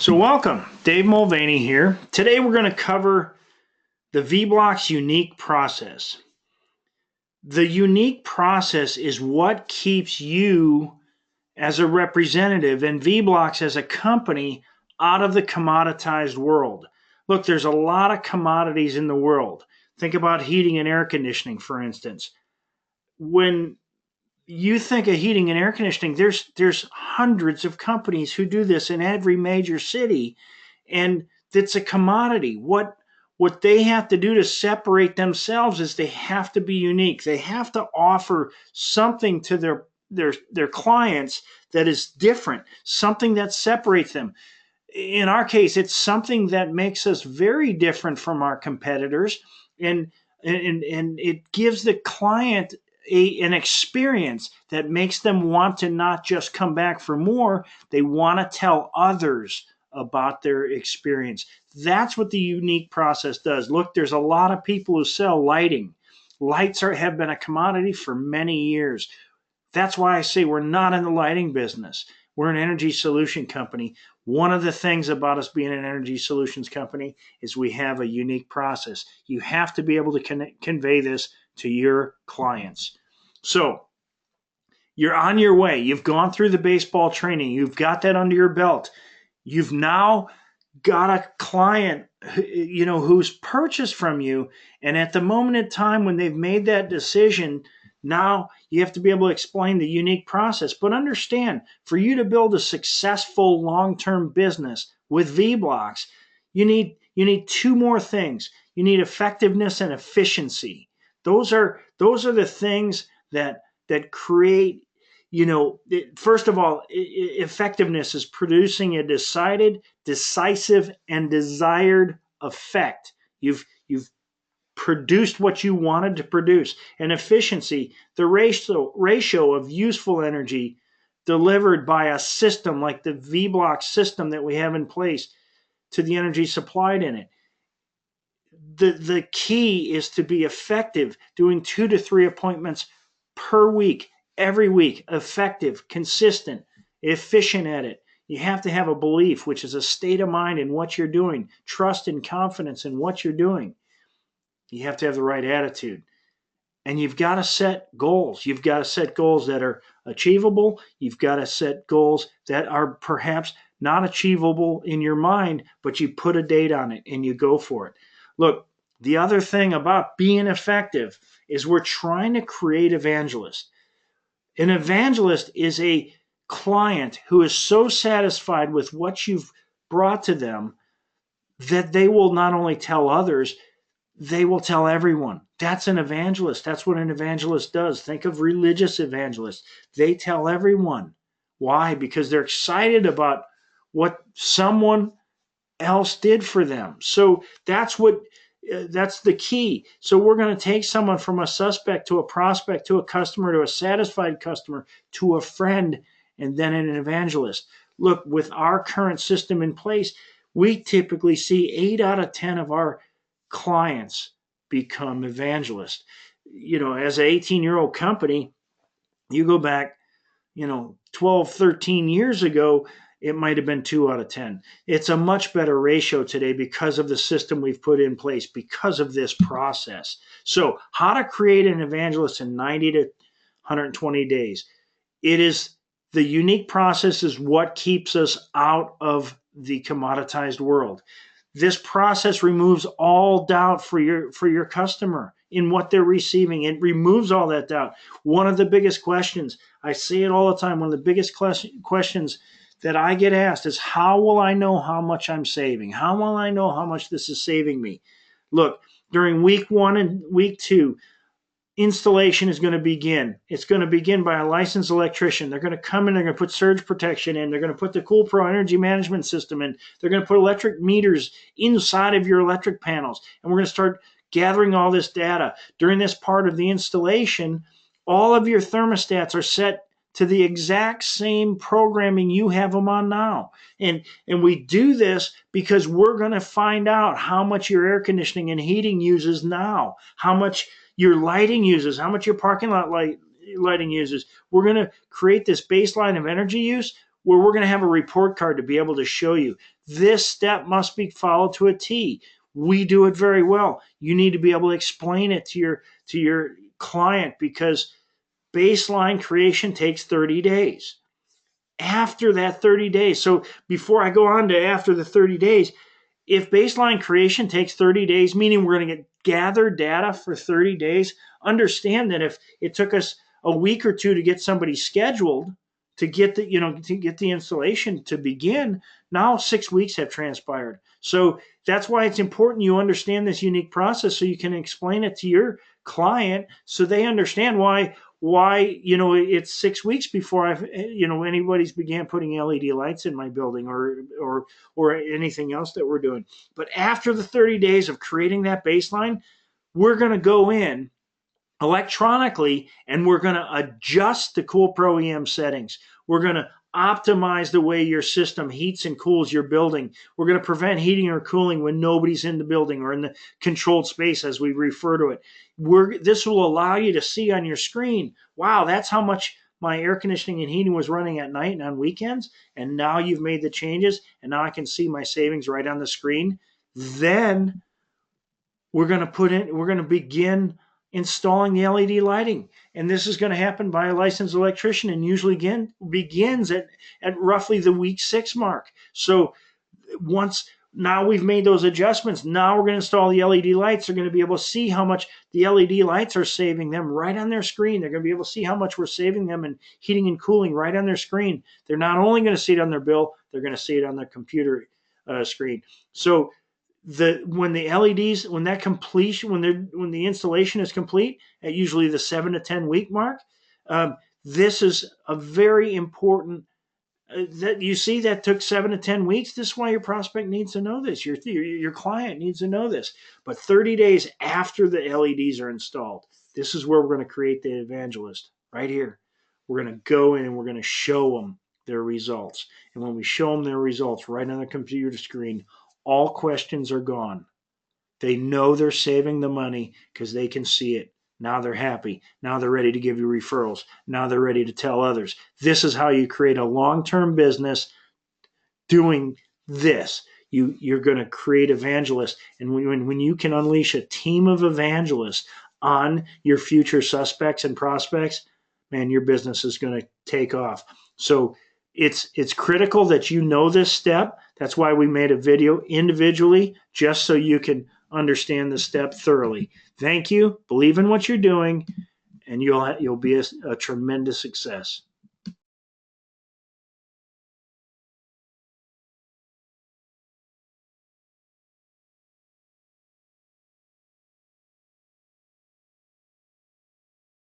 So welcome, Dave Mulvaney here. Today we're going to cover the V-Blox unique process. The unique process is what keeps you as a representative and V-Blox as a company out of the commoditized world. Look, there's a lot of commodities in the world. Think about heating and air conditioning, for instance. When you think of heating and air conditioning, there's hundreds of companies who do this in every major city, and it's a commodity. What they have to do to separate themselves is they have to be unique. They have to offer something to their clients that is different, something that separates them. In our case, it's something that makes us very different from our competitors, and it gives the client an experience that makes them want to not just come back for more, they want to tell others about their experience. That's what the unique process does. Look, there's a lot of people who sell lighting. Lights have been a commodity for many years. That's why I say we're not in the lighting business. We're an energy solution company. One of the things about us being an energy solutions company is we have a unique process. You have to be able to convey this to your clients. So you're on your way. You've gone through the baseball training. You've got that under your belt. You've now got a client, who's purchased from you. And at the moment in time when they've made that decision, now you have to be able to explain the unique process. But understand, for you to build a successful long-term business with V-Blox, you need two more things. You need effectiveness and efficiency. Those are the things that create, first of all, effectiveness is producing a decided, decisive, and desired effect. You've produced what you wanted to produce. And efficiency, the ratio of useful energy delivered by a system like the V-Blox system that we have in place to the energy supplied in it. The key is to be effective, doing 2 to 3 appointments per week, every week, effective, consistent, efficient at it. You have to have a belief, which is a state of mind in what you're doing, trust and confidence in what you're doing. You have to have the right attitude. And you've got to set goals. You've got to set goals that are achievable. You've got to set goals that are perhaps not achievable in your mind, but you put a date on it and you go for it. Look, the other thing about being effective is we're trying to create evangelists. An evangelist is a client who is so satisfied with what you've brought to them that they will not only tell others, they will tell everyone. That's an evangelist. That's what an evangelist does. Think of religious evangelists. They tell everyone. Why? Because they're excited about what someone else did for them. So that's the key. So we're going to take someone from a suspect to a prospect to a customer to a satisfied customer to a friend and then an evangelist. Look, with our current system in place, we typically see 8 out of 10 of our clients become evangelists. As an 18-year-old company, you go back, 12, 13 years ago, it might have been 2 out of 10. It's a much better ratio today because of the system we've put in place, because of this process. So how to create an evangelist in 90 to 120 days. It is the unique process is what keeps us out of the commoditized world. This process removes all doubt for your customer in what they're receiving. It removes all that doubt. One of the biggest questions, I say it all the time, one of the biggest questions that I get asked is, how will I know how much I'm saving? How will I know how much this is saving me? Look, during week 1 and week 2, installation is going to begin. It's going to begin by a licensed electrician. They're going to come in, they're going to put surge protection in, they're going to put the Cool Pro energy management system in, they're going to put electric meters inside of your electric panels, and we're going to start gathering all this data. During this part of the installation, all of your thermostats are set to the exact same programming you have them on now. And we do this because we're going to find out how much your air conditioning and heating uses now, how much your lighting uses, how much your parking lot lighting uses. We're going to create this baseline of energy use where we're going to have a report card to be able to show you. This step must be followed to a T. We do it very well. You need to be able to explain it to your client, because baseline creation takes 30 days. After that 30 days, so before I go on to after the 30 days, if baseline creation takes 30 days, meaning we're going to gather data for 30 days, understand that if it took us a week or two to get somebody scheduled to get the installation to begin, now 6 weeks have transpired. So that's why it's important you understand this unique process, so you can explain it to your client so they understand why it's 6 weeks before anybody's began putting LED lights in my building or anything else that we're doing. But after the 30 days of creating that baseline, we're going to go in electronically and we're going to adjust the Cool Pro EM settings. We're going to optimize the way your system heats and cools your building. We're going to prevent heating or cooling when nobody's in the building or in the controlled space, as we refer to it. This will allow you to see on your screen, wow, that's how much my air conditioning and heating was running at night and on weekends, and now you've made the changes, and now I can see my savings right on the screen. Then we're going to begin installing the LED lighting. And this is going to happen by a licensed electrician, and usually begins at roughly the week 6 mark. So now we've made those adjustments, now we're going to install the LED lights. They're going to be able to see how much the LED lights are saving them right on their screen. They're going to be able to see how much we're saving them in heating and cooling right on their screen. They're not only going to see it on their bill, they're going to see it on their computer screen. So when the installation is complete at usually the 7 to 10 week mark, this is a very important that you see that took 7 to 10 weeks. This is why your prospect needs to know this. Your client needs to know this. But 30 days after the LEDs are installed, this is where we're going to create the evangelist right here. We're going to go in and we're going to show them their results. And when we show them their results right on the computer screen, all questions are gone. They know they're saving the money because they can see it. Now they're happy. Now they're ready to give you referrals. Now they're ready to tell others. This is how you create a long-term business doing this. You're going to create evangelists. And when you can unleash a team of evangelists on your future suspects and prospects, man, your business is going to take off. So it's critical that you know this step. That's why we made a video individually, just so you can understand the step thoroughly. Thank you. Believe in what you're doing, and you'll be a tremendous success.